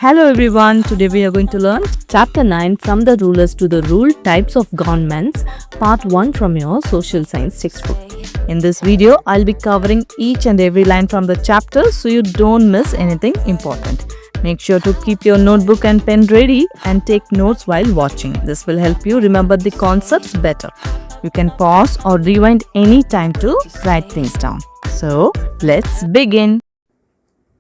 Hello everyone, today we are going to learn Chapter 9 From the Rulers to the Rule Types of Governments, Part 1 from your Social Science textbook. In this video, I'll be covering each and every line from the chapter so you don't miss anything important. Make sure to keep your notebook and pen ready and take notes while watching. This will help you remember the concepts better. You can pause or rewind any time to write things down. So, let's begin.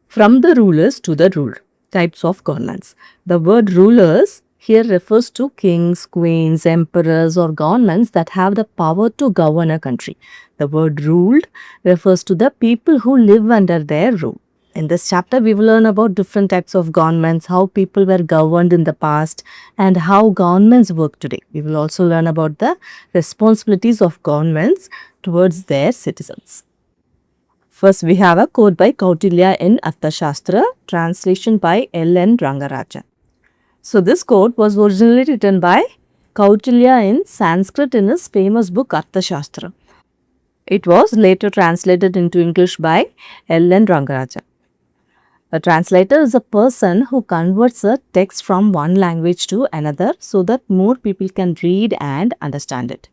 From the rulers to the rule. Types of governments. The word rulers here refers to kings, queens, emperors or governments that have the power to govern a country. The word ruled refers to the people who live under their rule. In this chapter, we will learn about different types of governments, how people were governed in the past and how governments work today. We will also learn about the responsibilities of governments towards their citizens. First, we have a quote by Kautilya in Arthashastra, translation by L.N. Rangarajan. So, this quote was originally written by Kautilya in Sanskrit in his famous book Arthashastra. It was later translated into English by L.N. Rangarajan. A translator is a person who converts a text from one language to another so that more people can read and understand it.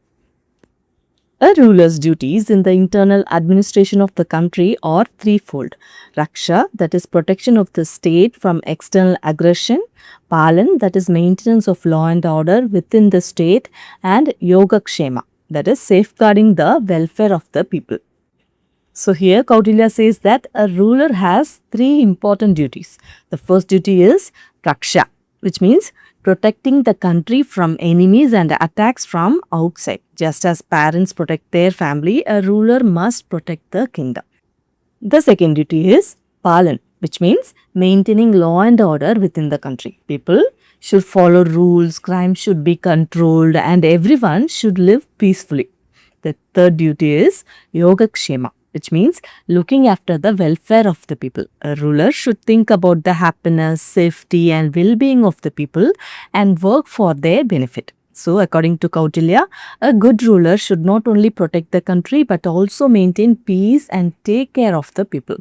A ruler's duties in the internal administration of the country are threefold. Raksha, that is protection of the state from external aggression. Palan, that is maintenance of law and order within the state. And Yogakshema, that is safeguarding the welfare of the people. So here Kautilya says that a ruler has three important duties. The first duty is Raksha, which means protecting the country from enemies and attacks from outside. Just as parents protect their family, a ruler must protect the kingdom. The second duty is Palan, which means maintaining law and order within the country. People should follow rules, crime should be controlled, and everyone should live peacefully. The third duty is Yogakshema, which means looking after the welfare of the people. A ruler should think about the happiness, safety and well-being of the people and work for their benefit. So, according to Kautilya, a good ruler should not only protect the country but also maintain peace and take care of the people.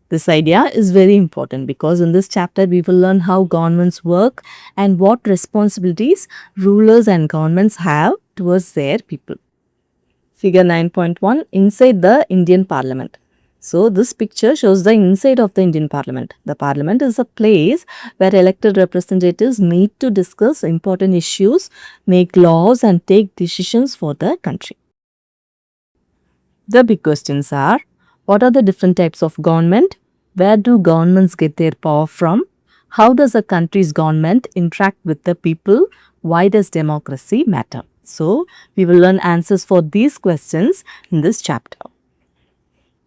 This idea is very important because in this chapter we will learn how governments work and what responsibilities rulers and governments have towards their people. Figure 9.1, inside the Indian Parliament. So, this picture shows the inside of the Indian Parliament. The Parliament is a place where elected representatives meet to discuss important issues, make laws and take decisions for the country. The big questions are, what are the different types of government? Where do governments get their power from? How does a country's government interact with the people? Why does democracy matter? So, we will learn answers for these questions in this chapter.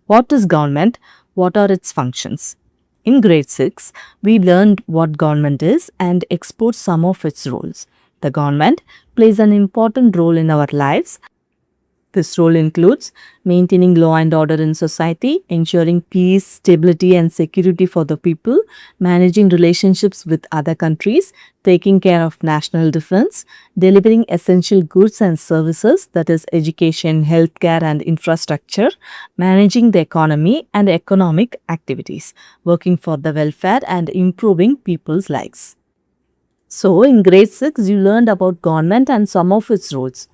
What is government? What are its functions? In grade 6, we learned what government is and explored some of its roles. The government plays an important role in our lives. This role includes maintaining law and order in society, ensuring peace, stability and security for the people, managing relationships with other countries, taking care of national defense, delivering essential goods and services, that is education, healthcare and infrastructure, managing the economy and economic activities, working for the welfare and improving people's lives. So, in grade 6, you learned about government and some of its roles.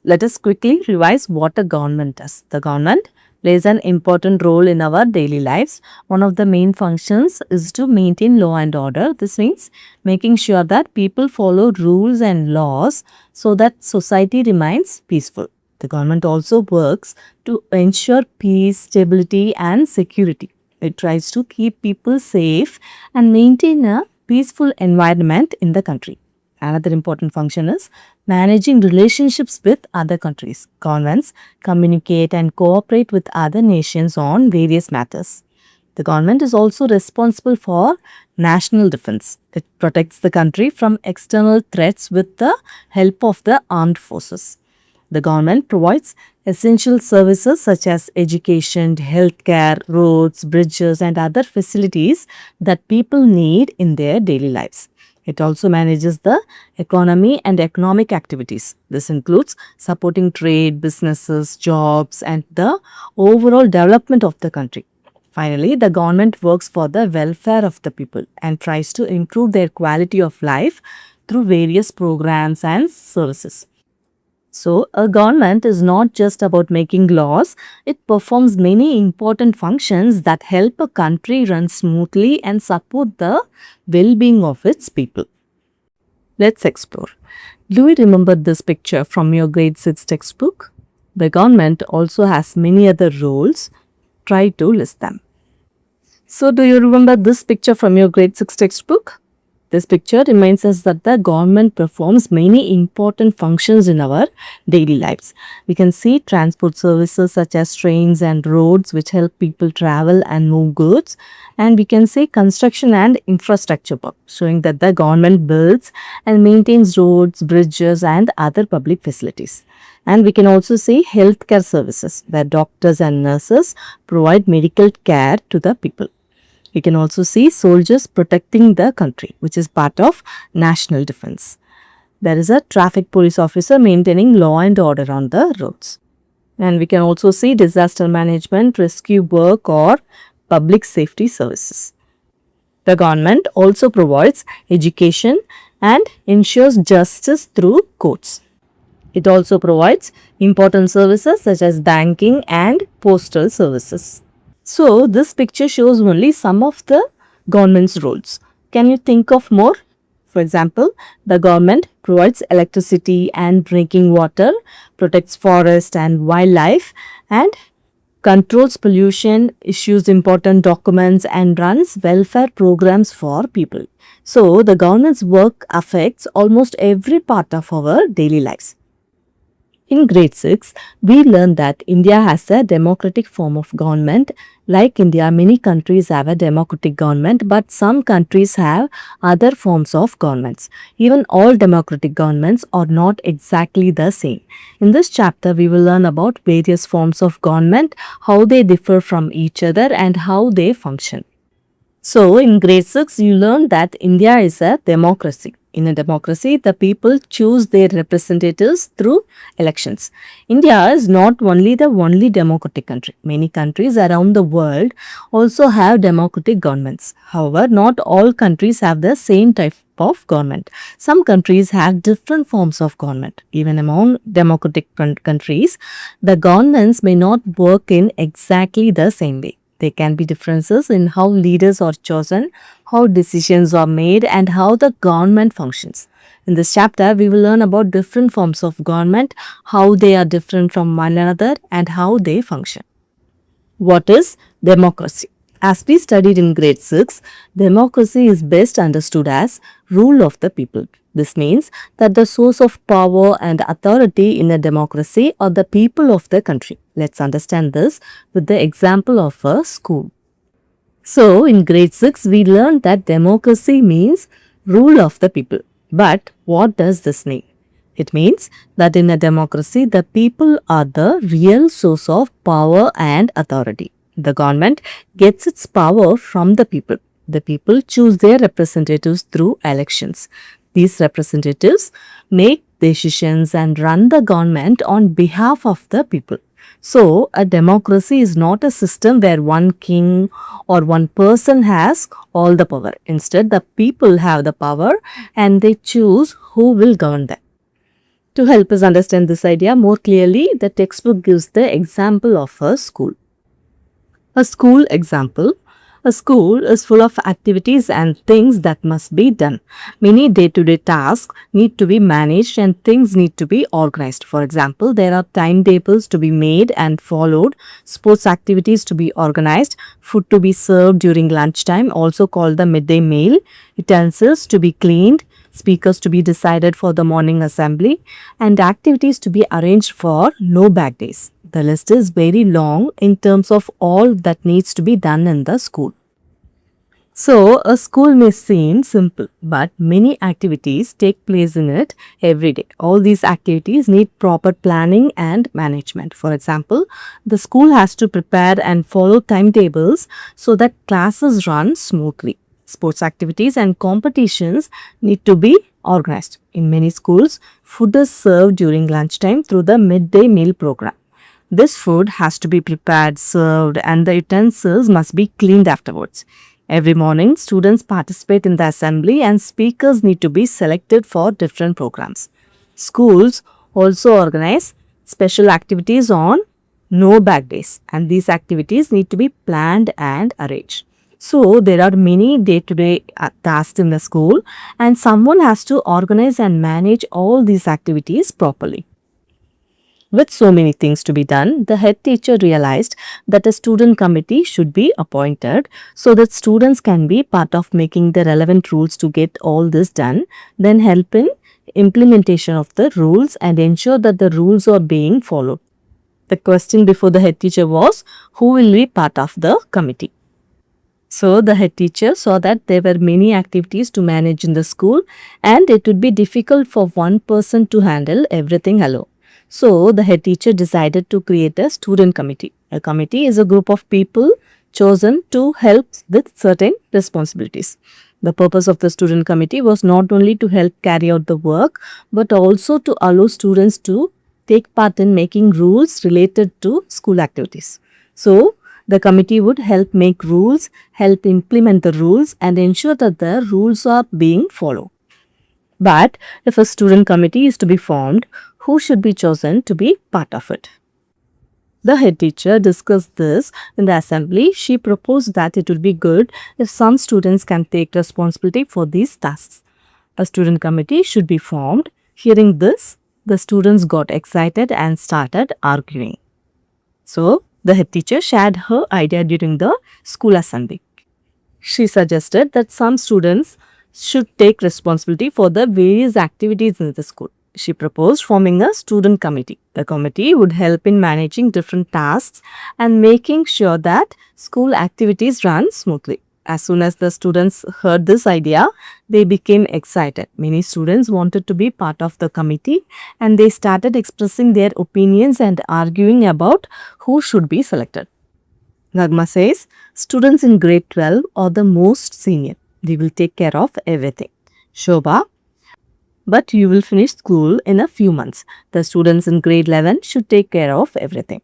Let us quickly revise what a government does. The government plays an important role in our daily lives. One of the main functions is to maintain law and order. This means making sure that people follow rules and laws so that society remains peaceful. The government also works to ensure peace, stability and security. It tries to keep people safe and maintain a peaceful environment in the country. Another important function is managing relationships with other countries. Governments communicate and cooperate with other nations on various matters. The government is also responsible for national defense. It protects the country from external threats with the help of the armed forces. The government provides essential services such as education, healthcare, roads, bridges and other facilities that people need in their daily lives. It also manages the economy and economic activities. This includes supporting trade, businesses, jobs, and the overall development of the country. Finally, the government works for the welfare of the people and tries to improve their quality of life through various programs and services. So, a government is not just about making laws, it performs many important functions that help a country run smoothly and support the well being of its people. Let's explore. Do you remember this picture from your grade 6 textbook? The government also has many other roles. Try to list them. So, do you remember this picture from your grade 6 textbook? This picture reminds us that the government performs many important functions in our daily lives. We can see transport services such as trains and roads which help people travel and move goods. And we can see construction and infrastructure work, showing that the government builds and maintains roads, bridges and other public facilities. And we can also see healthcare services where doctors and nurses provide medical care to the people. We can also see soldiers protecting the country, which is part of national defense. There is a traffic police officer maintaining law and order on the roads. And we can also see disaster management, rescue work or public safety services. The government also provides education and ensures justice through courts. It also provides important services such as banking and postal services. So, this picture shows only some of the government's roles. Can you think of more? For example, the government provides electricity and drinking water, protects forest and wildlife, and controls pollution, issues important documents, and runs welfare programs for people. So, the government's work affects almost every part of our daily lives. In grade 6, we learned that India has a democratic form of government. Like India, many countries have a democratic government, but some countries have other forms of governments. Even all democratic governments are not exactly the same. In this chapter, we will learn about various forms of government, how they differ from each other and how they function. So, in grade 6, you learned that India is a democracy. In a democracy, the people choose their representatives through elections. India is not only the only democratic country. Many countries around the world also have democratic governments. However, not all countries have the same type of government. Some countries have different forms of government. Even among democratic countries, the governments may not work in exactly the same way. There can be differences in how leaders are chosen, how decisions are made, and how the government functions. In this chapter, we will learn about different forms of government, how they are different from one another, and how they function. What is democracy? As we studied in grade 6, democracy is best understood as rule of the people. This means that the source of power and authority in a democracy are the people of the country. Let's understand this with the example of a school. So, in grade 6, we learned that democracy means rule of the people. But what does this mean? It means that in a democracy, the people are the real source of power and authority. The government gets its power from the people. The people choose their representatives through elections. These representatives make decisions and run the government on behalf of the people. So, a democracy is not a system where one king or one person has all the power. Instead, the people have the power and they choose who will govern them. To help us understand this idea more clearly, the textbook gives the example of a school. A school example. A school is full of activities and things that must be done. Many day-to-day tasks need to be managed and things need to be organized. For example, there are timetables to be made and followed, sports activities to be organized, food to be served during lunchtime, also called the midday meal, utensils to be cleaned, speakers to be decided for the morning assembly, and activities to be arranged for no bad days. The list is very long in terms of all that needs to be done in the school. So, a school may seem simple, but many activities take place in it every day. All these activities need proper planning and management. For example, the school has to prepare and follow timetables so that classes run smoothly. Sports activities and competitions need to be organized. In many schools, food is served during lunchtime through the midday meal program. This food has to be prepared, served, and the utensils must be cleaned afterwards. Every morning, students participate in the assembly and speakers need to be selected for different programs. Schools also organize special activities on no bag days, and these activities need to be planned and arranged. So, there are many day to day tasks in the school, and someone has to organize and manage all these activities properly. With so many things to be done, the head teacher realized that a student committee should be appointed so that students can be part of making the relevant rules to get all this done, then help in implementation of the rules and ensure that the rules are being followed. The question before the head teacher was, who will be part of the committee? So the head teacher saw that there were many activities to manage in the school and it would be difficult for one person to handle everything alone. So the head teacher decided to create a student committee. A committee is a group of people chosen to help with certain responsibilities. The purpose of the student committee was not only to help carry out the work but also to allow students to take part in making rules related to school activities. So the committee would help make rules, help implement the rules and ensure that the rules are being followed. But if a student committee is to be formed, who should be chosen to be part of it? The head teacher discussed this in the assembly. She proposed that it would be good if some students can take responsibility for these tasks. A student committee should be formed. Hearing this, the students got excited and started arguing. So, the head teacher shared her idea during the school assembly. She suggested that some students should take responsibility for the various activities in the school. She proposed forming a student committee. The committee would help in managing different tasks and making sure that school activities run smoothly. As soon as the students heard this idea, they became excited. Many students wanted to be part of the committee and they started expressing their opinions and arguing about who should be selected. Nagma says, students in grade 12 are the most senior. They will take care of everything. Shobha, but you will finish school in a few months. The students in grade 11 should take care of everything.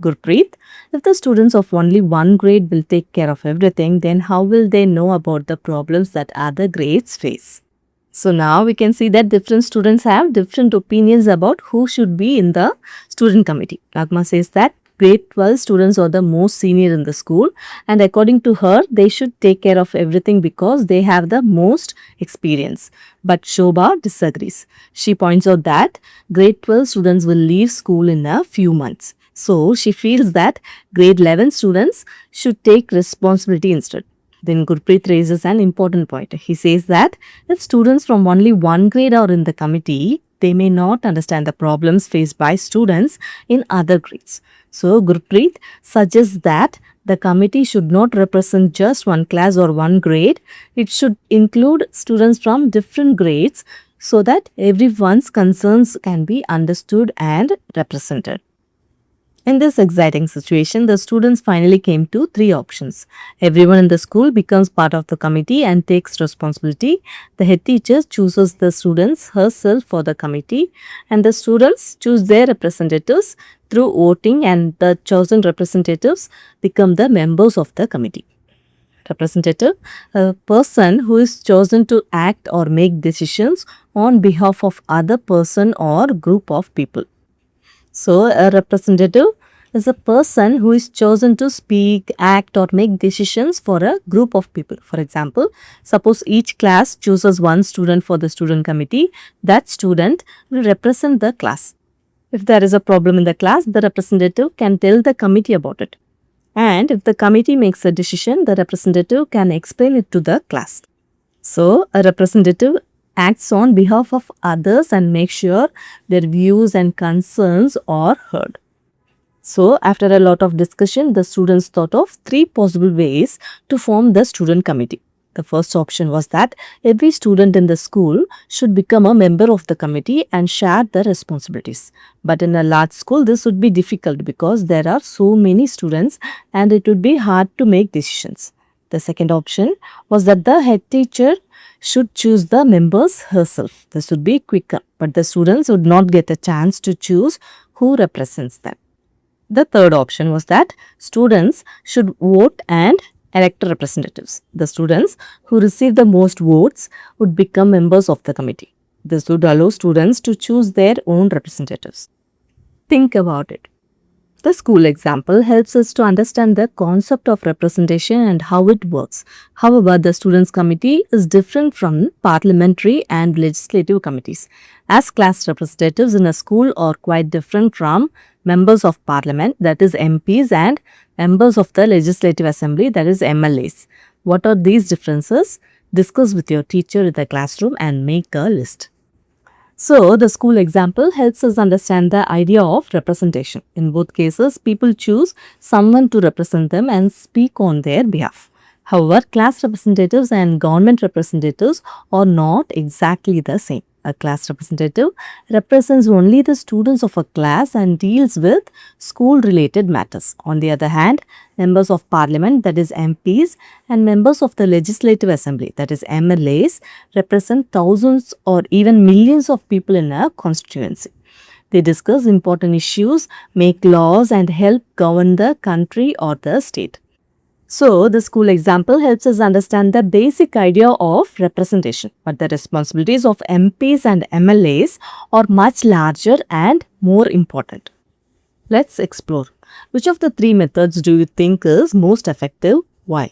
Gurpreet, if the students of only one grade will take care of everything, then how will they know about the problems that other grades face? So now we can see that different students have different opinions about who should be in the student committee. Nagma says that grade 12 students are the most senior in the school and according to her, they should take care of everything because they have the most experience. But Shobha disagrees. She points out that grade 12 students will leave school in a few months. So she feels that grade 11 students should take responsibility instead. Then Gurpreet raises an important point. He says that if students from only one grade are in the committee, they may not understand the problems faced by students in other grades. So Gurpreet suggests that the committee should not represent just one class or one grade. It should include students from different grades so that everyone's concerns can be understood and represented. In this exciting situation, the students finally came to three options. Everyone in the school becomes part of the committee and takes responsibility. The head teacher chooses the students herself for the committee and the students choose their representatives through voting and the chosen representatives become the members of the committee. Representative, a person who is chosen to act or make decisions on behalf of other person or group of people. So, a representative is a person who is chosen to speak, act or make decisions for a group of people. For example, suppose each class chooses one student for the student committee, that student will represent the class. If there is a problem in the class, the representative can tell the committee about it. And if the committee makes a decision, the representative can explain it to the class. So, a representative acts on behalf of others and makes sure their views and concerns are heard. So, after a lot of discussion, the students thought of three possible ways to form the student committee. The first option was that every student in the school should become a member of the committee and share the responsibilities. But in a large school, this would be difficult because there are so many students and it would be hard to make decisions. The second option was that the head teacher should choose the members herself. This would be quicker, but the students would not get a chance to choose who represents them. The third option was that students should vote and elect representatives. The students who receive the most votes would become members of the committee. This would allow students to choose their own representatives. Think about it. The school example helps us to understand the concept of representation and how it works. However, the students' committee is different from parliamentary and legislative committees, as class representatives in a school are quite different from members of parliament, that is MPs, and members of the legislative assembly, that is MLAs. What are these differences? Discuss with your teacher in the classroom and make a list. So, the school example helps us understand the idea of representation. In both cases, people choose someone to represent them and speak on their behalf. However, class representatives and government representatives are not exactly the same. A class representative represents only the students of a class and deals with school-related matters. On the other hand, members of parliament, that is MPs, and members of the legislative assembly, that is MLAs, represent thousands or even millions of people in a constituency. They discuss important issues, make laws, and help govern the country or the state. So, the school example helps us understand the basic idea of representation, but the responsibilities of MPs and MLAs are much larger and more important. Let's explore. Which of the three methods do you think is most effective? Why?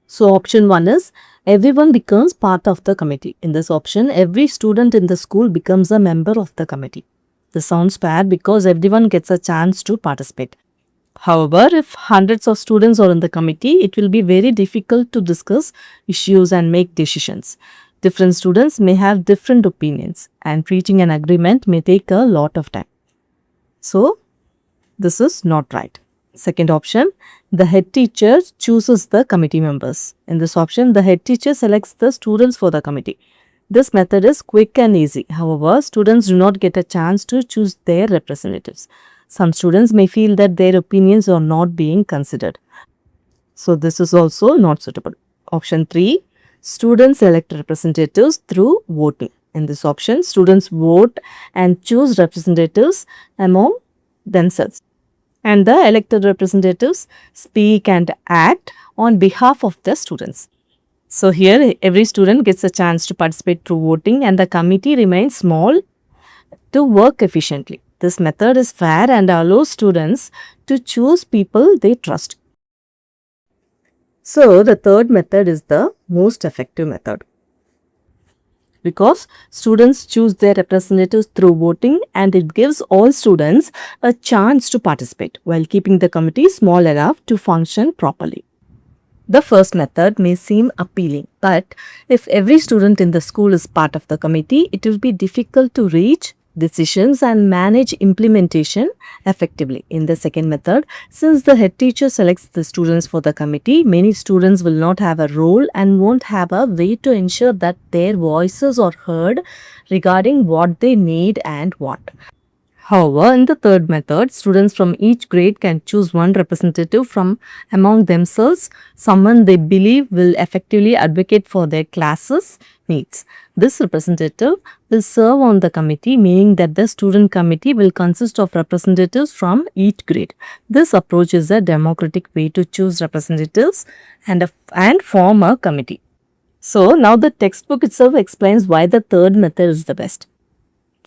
So, option 1 is everyone becomes part of the committee. In this option, every student in the school becomes a member of the committee. This sounds fair because everyone gets a chance to participate. However, if hundreds of students are in the committee, it will be very difficult to discuss issues and make decisions. Different students may have different opinions, and reaching an agreement may take a lot of time. So, this is not right. Second option, the head teacher chooses the committee members. In this option, the head teacher selects the students for the committee. This method is quick and easy. However, students do not get a chance to choose their representatives. Some students may feel that their opinions are not being considered. So, this is also not suitable. Option 3, students elect representatives through voting. In this option, students vote and choose representatives among themselves. And the elected representatives speak and act on behalf of the students. So, here every student gets a chance to participate through voting and the committee remains small to work efficiently. This method is fair and allows students to choose people they trust. So, the third method is the most effective method because students choose their representatives through voting and it gives all students a chance to participate while keeping the committee small enough to function properly. The first method may seem appealing, but if every student in the school is part of the committee, it will be difficult to reach decisions and manage implementation effectively. In the second method, since the head teacher selects the students for the committee, many students will not have a role and won't have a way to ensure that their voices are heard regarding what they need and want. However, in the third method, students from each grade can choose one representative from among themselves, someone they believe will effectively advocate for their class's needs. This representative will serve on the committee, meaning that the student committee will consist of representatives from each grade. This approach is a democratic way to choose representatives and form a committee. So, now the textbook itself explains why the third method is the best.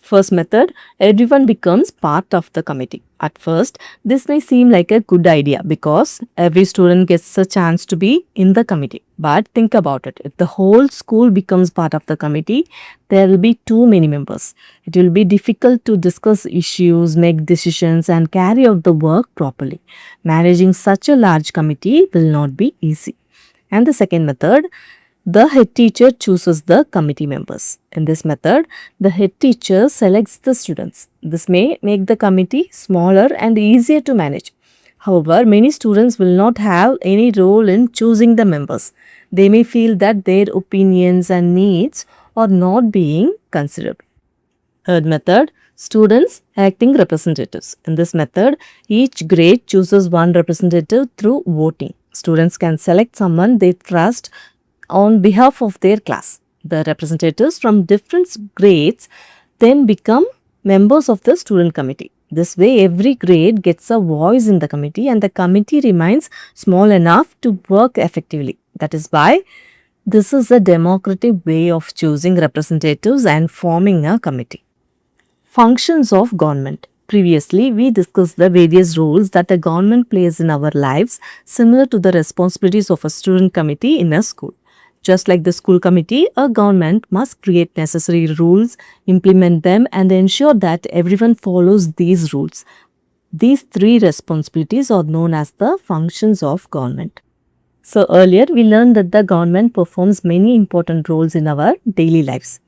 First method, everyone becomes part of the committee. At first, this may seem like a good idea because every student gets a chance to be in the committee. But think about it. If the whole school becomes part of the committee, there will be too many members. It will be difficult to discuss issues, make decisions, and carry out the work properly. Managing such a large committee will not be easy. And the second method, the head teacher chooses the committee members. In this method, the head teacher selects the students. This may make the committee smaller and easier to manage. However, many students will not have any role in choosing the members. They may feel that their opinions and needs are not being considered. Third method, students electing representatives. In this method, each grade chooses one representative through voting. Students can select someone they trust on behalf of their class. The representatives from different grades then become members of the student committee. This way, every grade gets a voice in the committee and the committee remains small enough to work effectively. That is why this is a democratic way of choosing representatives and forming a committee. Functions of government. Previously, we discussed the various roles that a government plays in our lives, similar to the responsibilities of a student committee in a school. Just like the school committee, a government must create necessary rules, implement them, and ensure that everyone follows these rules. These three responsibilities are known as the functions of government. So, earlier we learned that the government performs many important roles in our daily lives.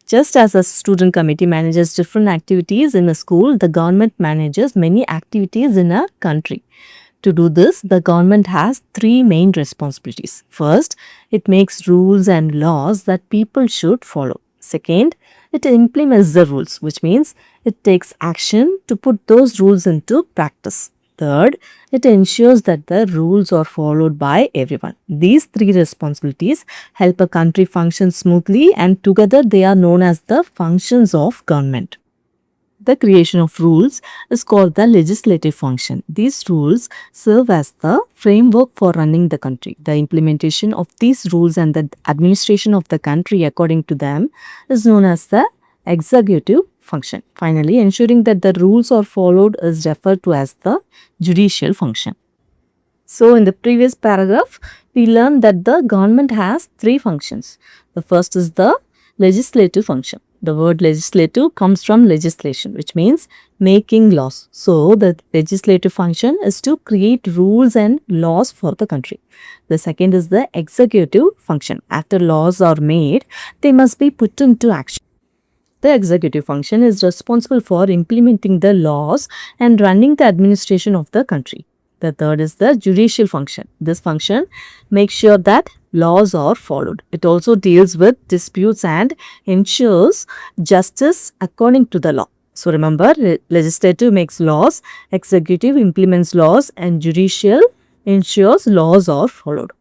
Just as a student committee manages different activities in a school, the government manages many activities in a country. To do this, the government has three main responsibilities. First, it makes rules and laws that people should follow. Second, it implements the rules, which means it takes action to put those rules into practice. Third, it ensures that the rules are followed by everyone. These three responsibilities help a country function smoothly and together they are known as the functions of government. The creation of rules is called the legislative function. These rules serve as the framework for running the country. The implementation of these rules and the administration of the country according to them is known as the executive function. Finally, ensuring that the rules are followed is referred to as the judicial function. So, in the previous paragraph, we learned that the government has three functions. The first is the legislative function. The word legislative comes from legislation, which means making laws. So, the legislative function is to create rules and laws for the country. The second is the executive function. After laws are made, they must be put into action. The executive function is responsible for implementing the laws and running the administration of the country. The third is the judicial function. This function makes sure that laws are followed. It also deals with disputes and ensures justice according to the law. So remember, legislative makes laws, executive implements laws, and judicial ensures laws are followed.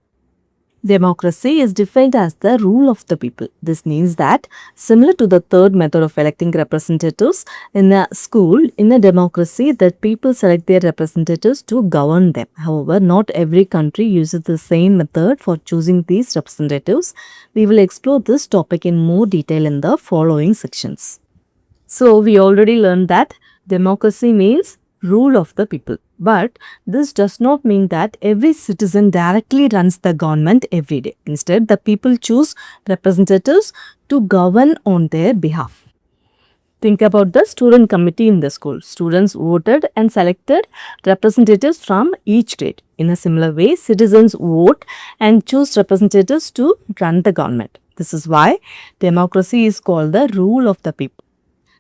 Democracy is defined as the rule of the people. This means that, similar to the third method of electing representatives in a school, in a democracy, that people select their representatives to govern them. However, not every country uses the same method for choosing these representatives. We will explore this topic in more detail in the following sections. So, we already learned that democracy means rule of the people. But this does not mean that every citizen directly runs the government every day. Instead, the people choose representatives to govern on their behalf. Think about the student committee in the school. Students voted and selected representatives from each grade. In a similar way, citizens vote and choose representatives to run the government. This is why democracy is called the rule of the people,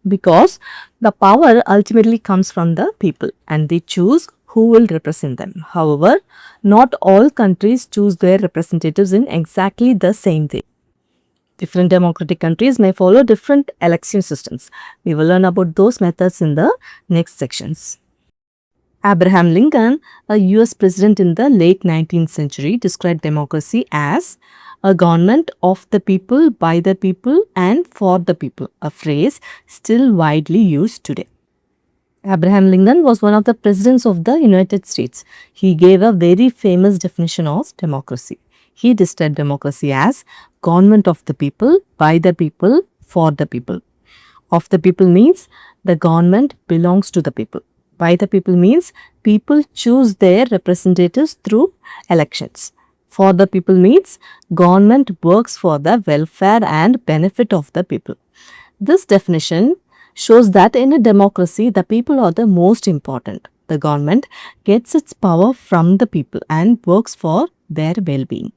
because the power ultimately comes from the people and they choose who will represent them. However, not all countries choose their representatives in exactly the same way. Different democratic countries may follow different election systems. We will learn about those methods in the next sections. Abraham Lincoln, a US president in the late 19th century, described democracy as a government of the people, by the people, and for the people, a phrase still widely used today. Abraham Lincoln was one of the presidents of the United States. He gave a very famous definition of democracy. He described democracy as government of the people, by the people, for the people. Of the people means the government belongs to the people. By the people means people choose their representatives through elections. For the people means government works for the welfare and benefit of the people. This definition shows that in a democracy, the people are the most important. The government gets its power from the people and works for their well-being.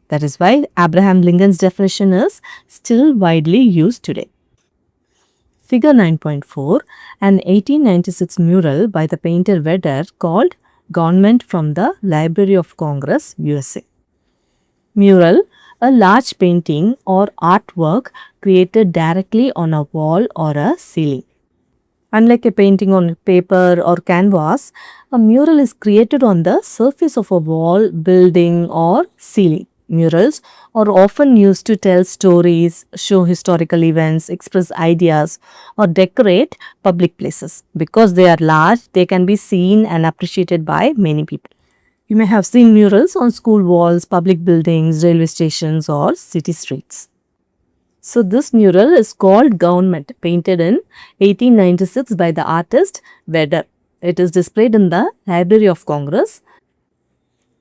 That is why Abraham Lincoln's definition is still widely used today. Figure 9.4, an 1896 mural by the painter Vedder called Government from the Library of Congress, USA. Mural, a large painting or artwork created directly on a wall or a ceiling. Unlike a painting on paper or canvas, a mural is created on the surface of a wall, building or ceiling. Murals are often used to tell stories, show historical events, express ideas, or decorate public places. Because they are large, they can be seen and appreciated by many people. You may have seen murals on school walls, public buildings, railway stations, or city streets. So, this mural is called Government, painted in 1896 by the artist Vedder. It is displayed in the Library of Congress.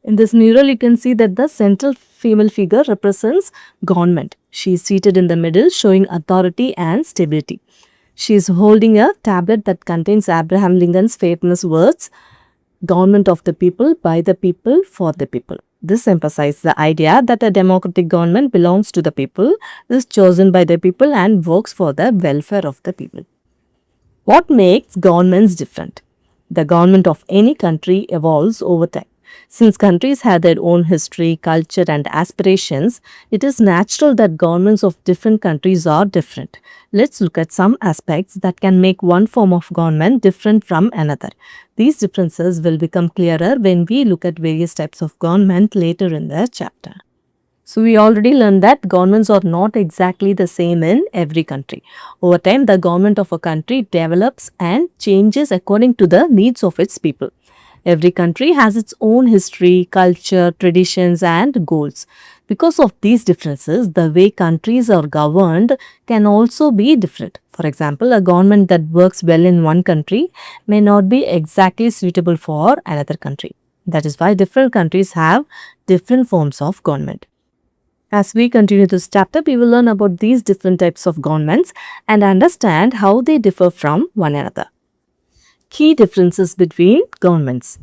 In this mural, you can see that the central female figure represents government. She is seated in the middle, showing authority and stability. She is holding a tablet that contains Abraham Lincoln's famous words, government of the people, by the people, for the people. This emphasizes the idea that a democratic government belongs to the people, is chosen by the people, and works for the welfare of the people. What makes governments different? The government of any country evolves over time. Since countries have their own history, culture, and aspirations, it is natural that governments of different countries are different. Let's look at some aspects that can make one form of government different from another. These differences will become clearer when we look at various types of government later in the chapter. So, we already learned that governments are not exactly the same in every country. Over time, the government of a country develops and changes according to the needs of its people. Every country has its own history, culture, traditions, and goals. Because of these differences, the way countries are governed can also be different. For example, a government that works well in one country may not be exactly suitable for another country. That is why different countries have different forms of government. As we continue this chapter, we will learn about these different types of governments and understand how they differ from one another. Key differences between governments.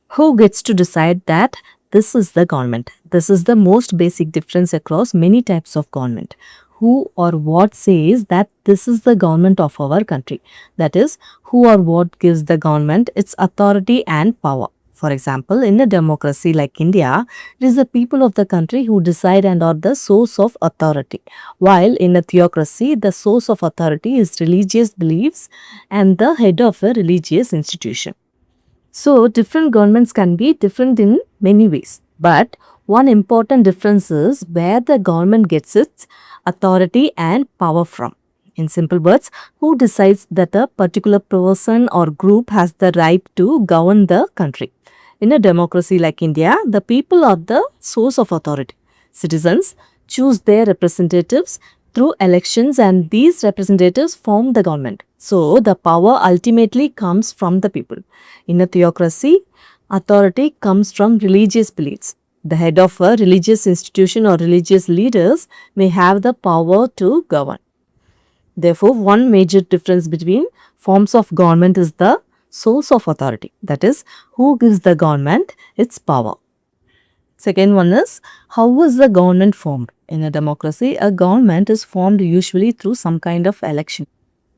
Who gets to decide that this is the government? This is the most basic difference across many types of government. Who or what says that this is the government of our country? That is, who or what gives the government its authority and power. For example, in a democracy like India, it is the people of the country who decide and are the source of authority. While in a theocracy, the source of authority is religious beliefs and the head of a religious institution. So, different governments can be different in many ways. But one important difference is where the government gets its authority and power from. In simple words, who decides that a particular person or group has the right to govern the country? In a democracy like India, the people are the source of authority. Citizens choose their representatives through elections and these representatives form the government. So, the power ultimately comes from the people. In a theocracy, authority comes from religious beliefs. The head of a religious institution or religious leaders may have the power to govern. Therefore, one major difference between forms of government is the source of authority. That is, who gives the government its power. Second one is, how is the government formed? In a democracy, a government is formed usually through some kind of election.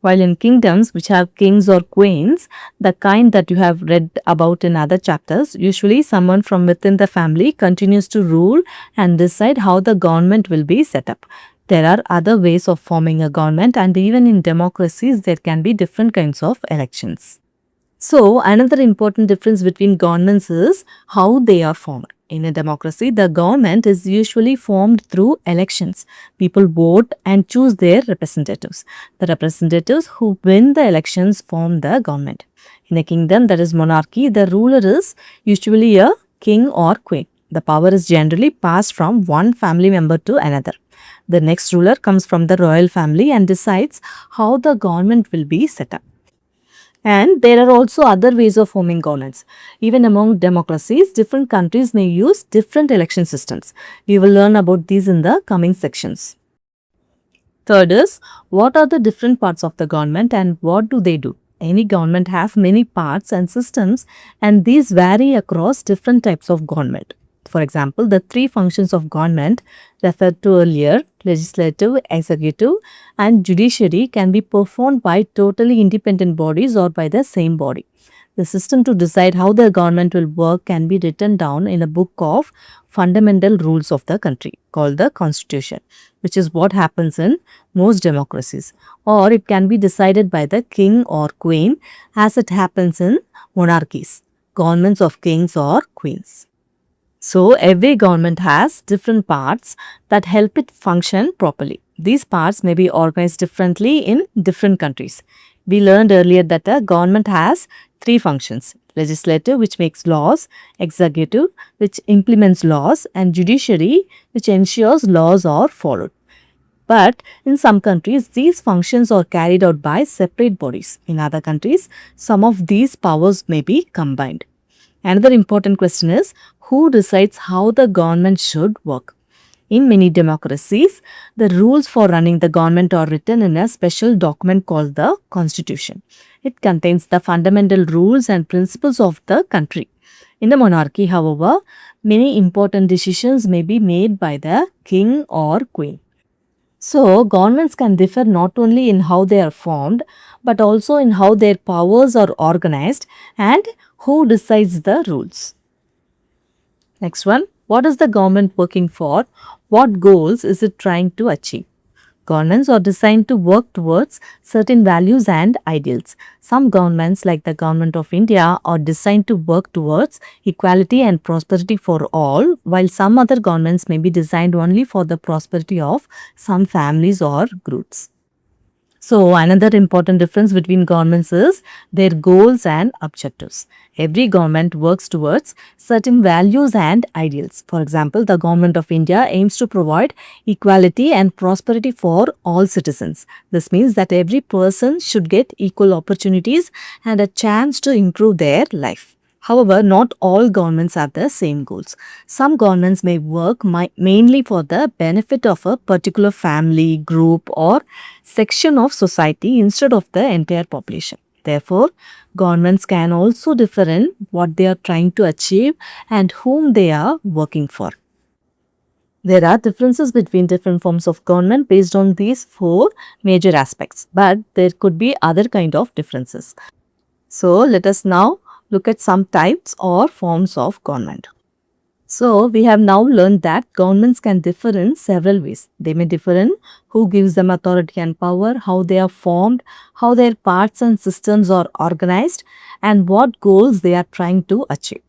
While in kingdoms which have kings or queens, the kind that you have read about in other chapters, usually someone from within the family continues to rule and decide how the government will be set up. There are other ways of forming a government and even in democracies there can be different kinds of elections. So, another important difference between governments is how they are formed. In a democracy, the government is usually formed through elections. People vote and choose their representatives. The representatives who win the elections form the government. In a kingdom that is monarchy, the ruler is usually a king or queen. The power is generally passed from one family member to another. The next ruler comes from the royal family and decides how the government will be set up. And there are also other ways of forming governments. Even among democracies, different countries may use different election systems. We will learn about these in the coming sections. Third is, what are the different parts of the government and what do they do? Any government has many parts and systems and these vary across different types of government. For example, the three functions of government referred to earlier, legislative, executive and judiciary, can be performed by totally independent bodies or by the same body. The system to decide how the government will work can be written down in a book of fundamental rules of the country called the Constitution, which is what happens in most democracies. Or it can be decided by the king or queen as it happens in monarchies, governments of kings or queens. So every government has different parts that help it function properly. These parts may be organized differently in different countries. We learned earlier that a government has three functions: legislative, which makes laws; executive, which implements laws; and judiciary, which ensures laws are followed. But in some countries, these functions are carried out by separate bodies. In other countries, some of these powers may be combined. Another important question is, who decides how the government should work? In many democracies, the rules for running the government are written in a special document called the Constitution. It contains the fundamental rules and principles of the country. In a monarchy, however, many important decisions may be made by the king or queen. So, governments can differ not only in how they are formed, but also in how their powers are organized and who decides the rules. Next one, what is the government working for? What goals is it trying to achieve? Governments are designed to work towards certain values and ideals. Some governments, like the Government of India, are designed to work towards equality and prosperity for all, while some other governments may be designed only for the prosperity of some families or groups. So, another important difference between governments is their goals and objectives. Every government works towards certain values and ideals. For example, the Government of India aims to provide equality and prosperity for all citizens. This means that every person should get equal opportunities and a chance to improve their life. However, not all governments have the same goals. Some governments may work mainly for the benefit of a particular family, group, or section of society instead of the entire population. Therefore, governments can also differ in what they are trying to achieve and whom they are working for. There are differences between different forms of government based on these four major aspects, but there could be other kind of differences. So, let us now look at some types or forms of government. So, we have now learned that governments can differ in several ways. They may differ in who gives them authority and power, how they are formed, how their parts and systems are organized, and what goals they are trying to achieve.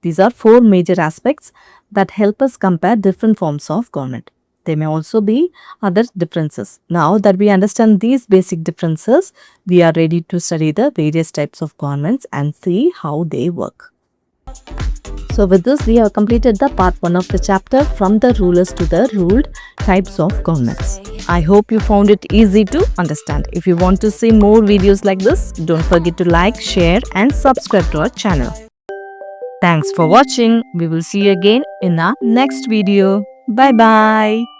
These are four major aspects that help us compare different forms of government. There may also be other differences. Now that we understand these basic differences, we are ready to study the various types of governments and see how they work. So with this, we have completed the part 1 of the chapter, from the rulers to the ruled, types of governments. I hope you found it easy to understand. If you want to see more videos like this, don't forget to like, share and subscribe to our channel. Thanks for watching. We will see you again in our next video. Bye bye.